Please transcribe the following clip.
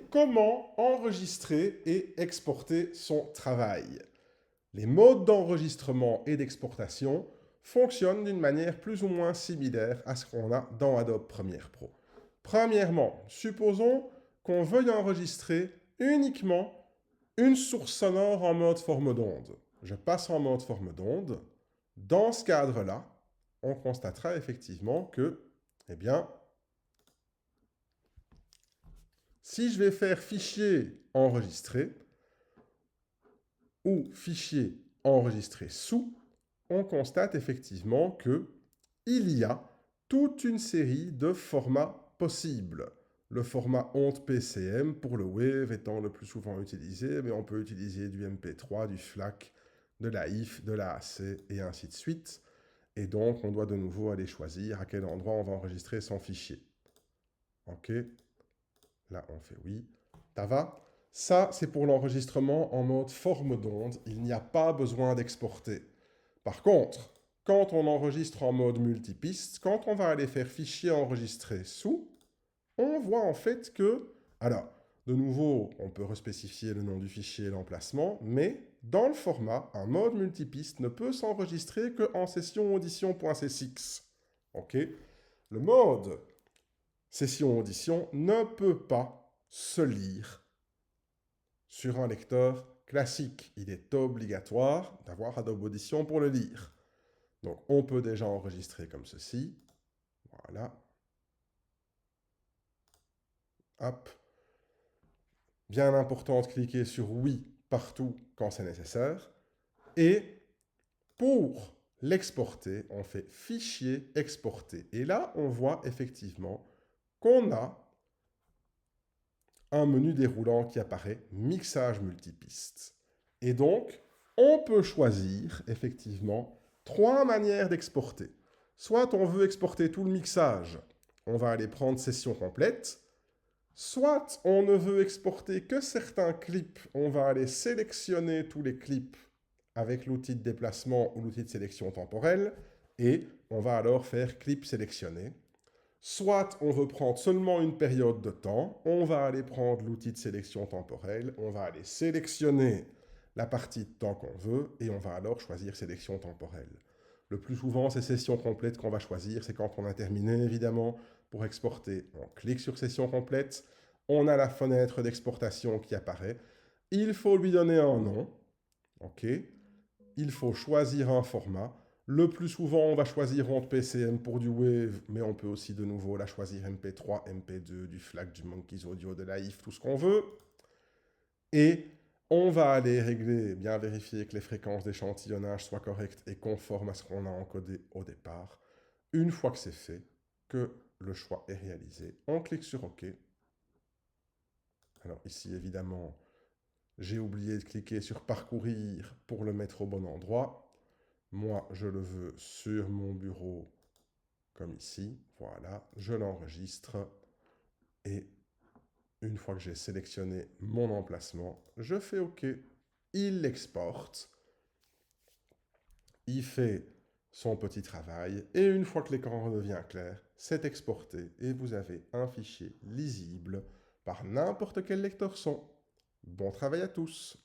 comment enregistrer et exporter son travail. Les modes d'enregistrement et d'exportation fonctionnent d'une manière plus ou moins similaire à ce qu'on a dans Adobe Premiere Pro. Premièrement, supposons qu'on veuille enregistrer uniquement une source sonore en mode forme d'onde. Je passe en mode forme d'onde. Dans ce cadre-là, on constatera effectivement que, eh bien, si je vais faire fichier enregistré ou fichier enregistré sous, on constate effectivement qu'il y a toute une série de formats possibles. Le format onde PCM pour le Wave étant le plus souvent utilisé, mais on peut utiliser du MP3, du FLAC, de la IF, de la AC et ainsi de suite. Et donc, on doit de nouveau aller choisir à quel endroit on va enregistrer son fichier. OK. Là, on fait oui. Ça va? Ça, c'est pour l'enregistrement en mode forme d'onde. Il n'y a pas besoin d'exporter. Par contre, quand on enregistre en mode multipiste, quand on va aller faire fichier enregistré sous, on voit en fait que... Alors, de nouveau, on peut respécifier le nom du fichier et l'emplacement, mais dans le format, un mode multipiste ne peut s'enregistrer qu'en session audition.csx. OK? Le mode session audition ne peut pas se lire sur un lecteur classique. Il est obligatoire d'avoir Adobe Audition pour le lire. Donc, on peut déjà enregistrer comme ceci. Voilà. Hop. Bien important de cliquer sur oui partout quand c'est nécessaire. Et pour l'exporter, on fait fichier exporter. Et là, on voit effectivement qu'on a un menu déroulant qui apparaît mixage multipiste. Et donc, on peut choisir effectivement 3 manières d'exporter. Soit on veut exporter tout le mixage, on va aller prendre session complète. Soit on ne veut exporter que certains clips, on va aller sélectionner tous les clips avec l'outil de déplacement ou l'outil de sélection temporelle, et on va alors faire clip sélectionné. Soit on veut prendre seulement une période de temps, on va aller prendre l'outil de sélection temporelle, on va aller sélectionner la partie de temps qu'on veut, et on va alors choisir sélection temporelle. Le plus souvent, c'est session complète qu'on va choisir, c'est quand on a terminé évidemment. Pour exporter, on clique sur session complète, on a la fenêtre d'exportation qui apparaît, il faut lui donner un nom, ok, il faut choisir un format. Le plus souvent, on va choisir onde PCM pour du Wave, mais on peut aussi de nouveau la choisir MP3, MP2, du FLAC, du Monkeys Audio, de la IF, tout ce qu'on veut. Et on va aller régler, bien vérifier que les fréquences d'échantillonnage soient correctes et conformes à ce qu'on a encodé au départ. Une fois que c'est fait, que le choix est réalisé, on clique sur OK. Alors ici, évidemment, j'ai oublié de cliquer sur parcourir pour le mettre au bon endroit. Moi, je le veux sur mon bureau, comme ici. Voilà, je l'enregistre. Et une fois que j'ai sélectionné mon emplacement, je fais OK. Il l'exporte. Il fait son petit travail. Et une fois que l'écran redevient clair, c'est exporté. Et vous avez un fichier lisible par n'importe quel lecteur son. Bon travail à tous!